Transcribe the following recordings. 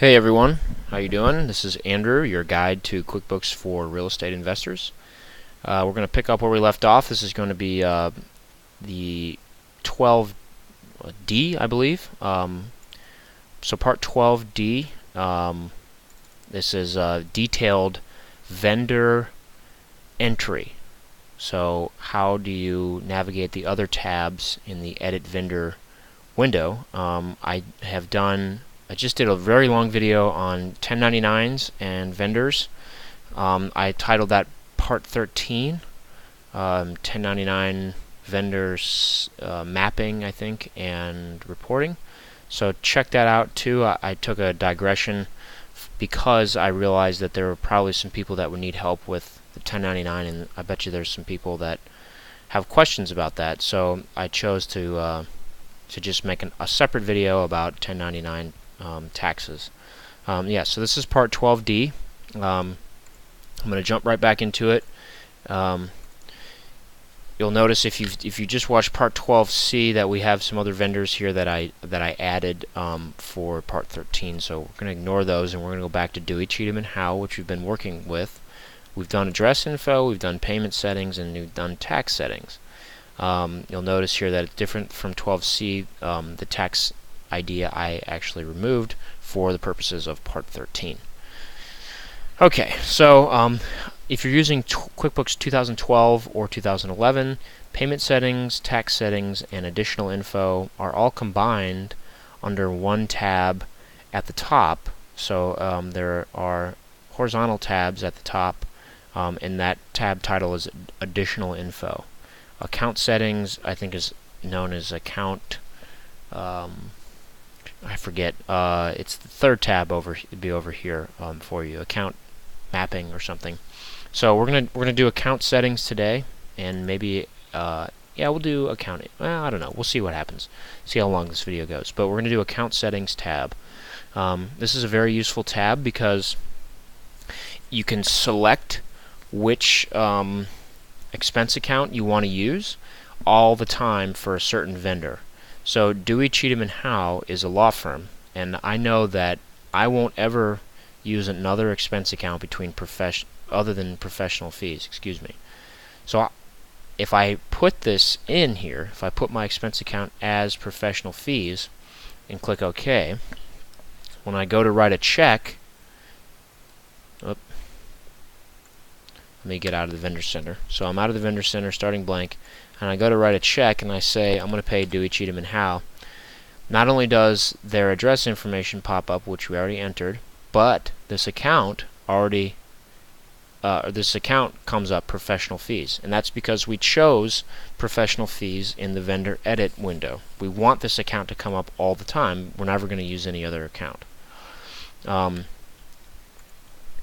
Hey everyone, how you doing? This is Andrew, your guide to QuickBooks for real estate investors. We're going to pick up where we left off. This is going to be the 12D, I believe. So part 12D, this is detailed vendor entry. So how do you navigate the other tabs in the Edit Vendor window? I just did a very long video on 1099s and vendors. I titled that Part 13, 1099 vendors mapping, I think, and reporting. So check that out too. I took a digression because I realized that there were probably some people that would need help with the 1099, and I bet you there's some people that have questions about that. So I chose to just make a separate video about 1099 taxes. Yeah, so this is part 12D. I'm going to jump right back into it. You'll notice if you just watch part 12C that we have some other vendors here that I added for part 13. So we're going to ignore those and we're going to go back to Dewey, Cheatham, and Howe, which we've been working with. We've done address info, we've done payment settings, and we've done tax settings. You'll notice here that it's different from 12C. The tax idea I actually removed for the purposes of part 13. Okay, so if you're using QuickBooks 2012 or 2011, payment settings, tax settings, and additional info are all combined under one tab at the top. So there are horizontal tabs at the top, and that tab title is additional info. Account settings, I think, is known as account. I forget. It's the third tab over here for you. Account mapping or something. So we're gonna do account settings today, and maybe yeah, we'll do accounting. Well, I don't know. We'll see what happens. See how long this video goes. But we're gonna do account settings tab. This is a very useful tab because you can select which expense account you want to use all the time for a certain vendor. So Dewey, Cheatham, and Howe is a law firm, and I know that I won't ever use another expense account between other than professional fees. Excuse me. So if I put this in here, if I put my expense account as professional fees and click OK, when I go to write a check, let me get out of the vendor center. So I'm out of the vendor center, starting blank, and I go to write a check and I say I'm going to pay Dewey, Cheatham, and Howe. Not only does their address information pop up, which we already entered, but this account comes up professional fees, and that's because we chose professional fees in the vendor edit window. We want this account to come up all the time. We're never going to use any other account.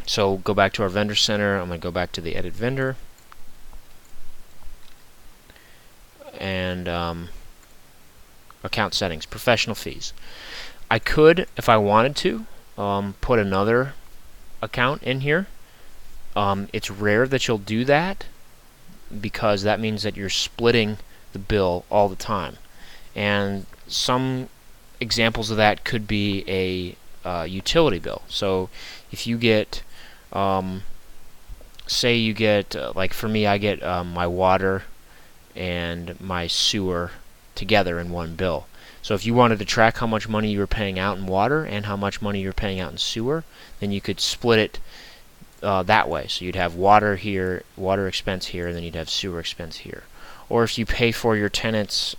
So go back to our vendor center. I'm going to go back to the edit vendor. And account settings, professional fees. I could, if I wanted to, put another account in here. It's rare that you'll do that because that means that you're splitting the bill all the time. And some examples of that could be a utility bill. So if you get, say you get, like for me, I get my water and my sewer together in one bill. So if you wanted to track how much money you were paying out in water and how much money you're paying out in sewer, then you could split it that way. So you'd have water here, water expense here, and then you'd have sewer expense here. Or if you pay for your tenants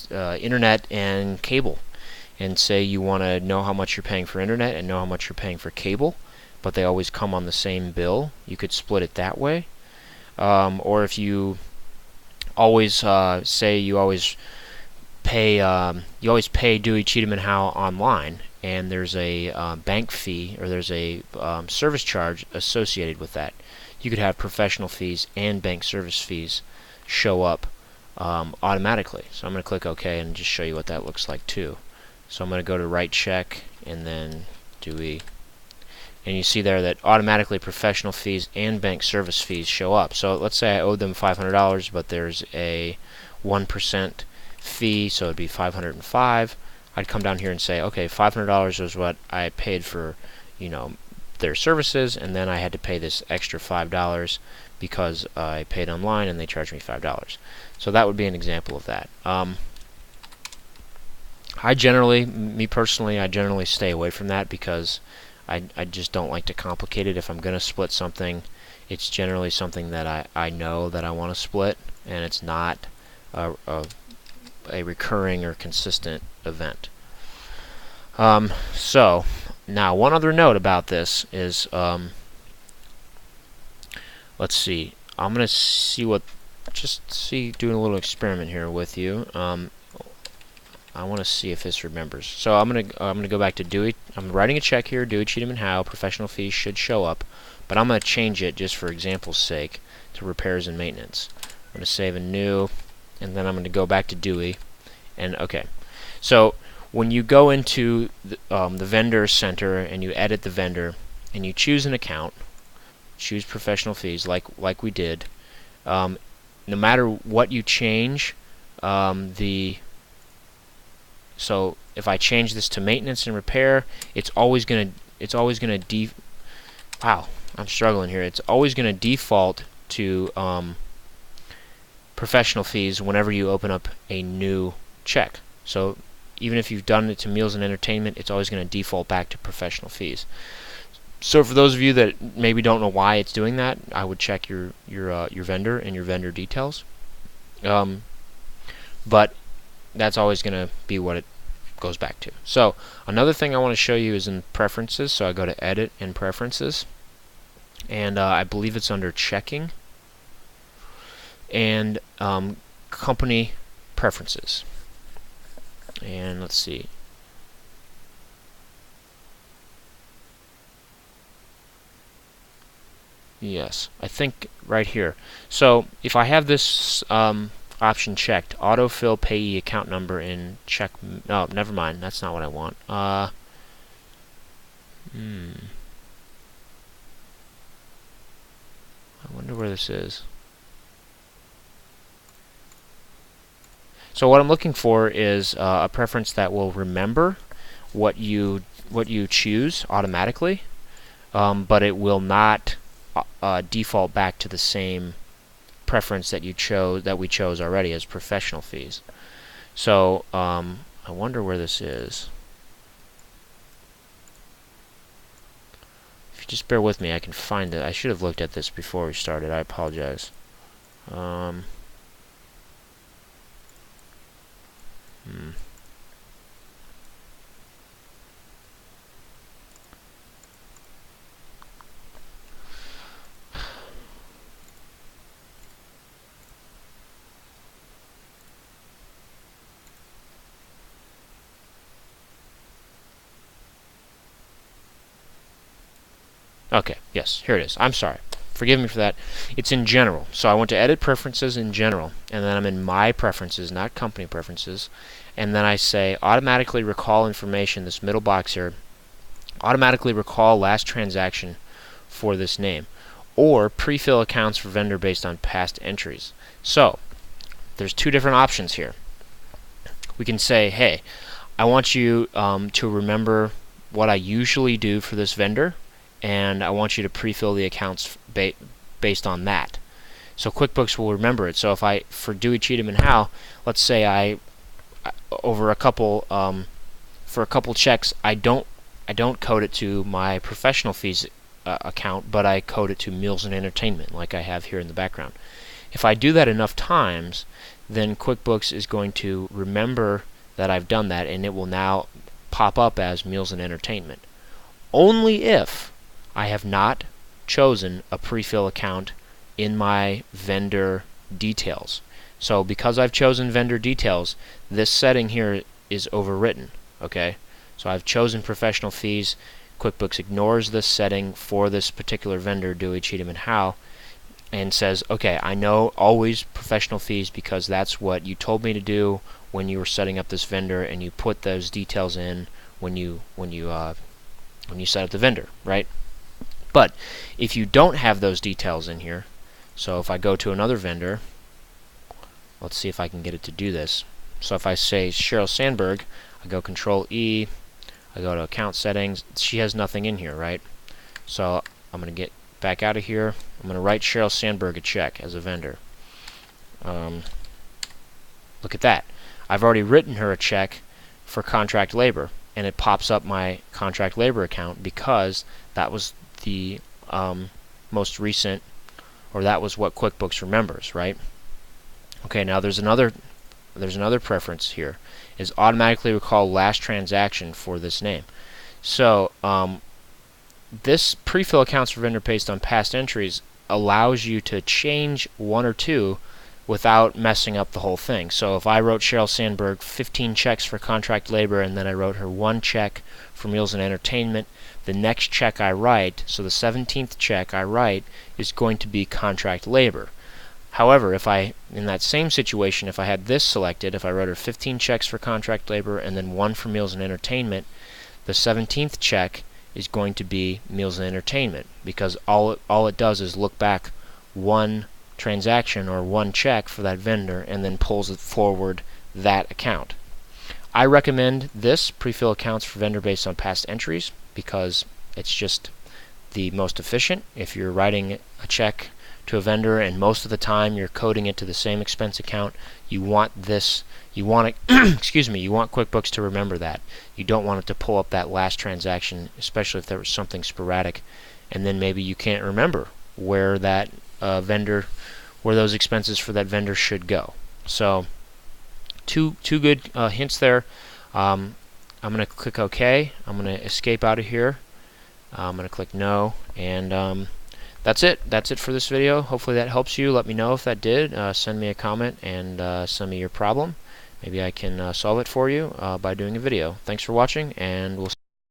internet and cable, and say you want to know how much you're paying for internet and know how much you're paying for cable, but they always come on the same bill, you could split it that way. Or if you always say you always pay Dewey, Cheatham, and Howe online, and there's a bank fee or there's a service charge associated with that, you could have professional fees and bank service fees show up automatically. So I'm going to click OK and just show you what that looks like too. So I'm going to go to write check and then Dewey, and you see there that automatically professional fees and bank service fees show up. So let's say I owed them $500, but there's a 1% fee, so it'd be $505. I'd come down here and say, okay, $500 was what I paid for, their services, and then I had to pay this extra $5 because I paid online and they charged me $5. So that would be an example of that. Me personally, I generally stay away from that because I just don't like to complicate it. If I'm going to split something, it's generally something that I know that I want to split, and it's not a recurring or consistent event. So now one other note about this is, let's see, I'm going to doing a little experiment here with you. I want to see if this remembers. So I'm gonna go back to Dewey. I'm writing a check here. Dewey, Cheatham and Howe. Professional fees should show up, but I'm gonna change it just for example's sake to repairs and maintenance. I'm gonna save a new, and then I'm gonna go back to Dewey. And okay, so when you go into the vendor center and you edit the vendor and you choose an account, choose professional fees like we did. No matter what you change, so if I change this to maintenance and repair, it's always gonna wow, I'm struggling here. It's always gonna default to professional fees whenever you open up a new check. So even if you've done it to meals and entertainment, it's always gonna default back to professional fees. So for those of you that maybe don't know why it's doing that, I would check your vendor and your vendor details. But that's always going to be what it goes back to. So another thing I want to show you is in preferences. So I go to edit and preferences, and I believe it's under checking and company preferences. And let's see. Yes, I think right here. So if I have this option checked, autofill payee account number in check. No, never mind. That's not what I want. I wonder where this is. So what I'm looking for is a preference that will remember what you choose automatically, but it will not default back to the same preference that we chose already as professional fees. So I wonder where this is. If you just bear with me, I can find it. I should have looked at this before we started. I apologize. Okay, yes, here it is. I'm sorry. Forgive me for that. It's in general. So I want to edit preferences in general, and then I'm in my preferences, not company preferences, and then I say automatically recall information, this middle box here, automatically recall last transaction for this name, or prefill accounts for vendor based on past entries. So there's two different options here. We can say, hey, I want you to remember what I usually do for this vendor, and I want you to pre-fill the accounts based on that. So QuickBooks will remember it. So if for Dewey, Cheatham and Howe, let's say over a couple for a couple checks, I don't code it to my professional fees account, but I code it to meals and entertainment, like I have here in the background. If I do that enough times, then QuickBooks is going to remember that I've done that, and it will now pop up as meals and entertainment. Only if I have not chosen a prefill account in my vendor details. So because I've chosen vendor details, this setting here is overwritten. Okay, so I've chosen professional fees. QuickBooks ignores this setting for this particular vendor, Dewey, Cheatham and Howe, and says, okay, I know always professional fees because that's what you told me to do when you were setting up this vendor, and you put those details in when you set up the vendor, right? But if you don't have those details in here, so if I go to another vendor, let's see if I can get it to do this. So if I say Cheryl Sandberg, I go Control E, I go to account settings. She has nothing in here, right? So I'm going to get back out of here. I'm going to write Cheryl Sandberg a check as a vendor. Look at that. I've already written her a check for contract labor, and it pops up my contract labor account because that was the most recent, or that was what QuickBooks remembers, right? Okay, now there's another preference here, is automatically recall last transaction for this name. So this prefill accounts for vendor based on past entries allows you to change one or two without messing up the whole thing. So if I wrote Cheryl Sandberg 15 checks for contract labor, and then I wrote her 1 check for meals and entertainment, the next check I write, so the 17th check I write, is going to be contract labor. However, if I, in that same situation, if I had this selected, if I wrote her 15 checks for contract labor and then 1 for meals and entertainment, the 17th check is going to be meals and entertainment, because all it does is look back 1 transaction or 1 check for that vendor and then pulls it forward that account. I recommend this prefill accounts for vendor based on past entries because it's just the most efficient. If you're writing a check to a vendor and most of the time you're coding it to the same expense account, you want this, you want it excuse me, you want QuickBooks to remember that. You don't want it to pull up that last transaction, especially if there was something sporadic and then maybe you can't remember where that where those expenses for that vendor should go. So two good hints there. I'm going to click OK. I'm going to escape out of here. I'm going to click No, and that's it. That's it for this video. Hopefully that helps you. Let me know if that did. Send me a comment and send me your problem. Maybe I can solve it for you by doing a video. Thanks for watching, and we'll see you.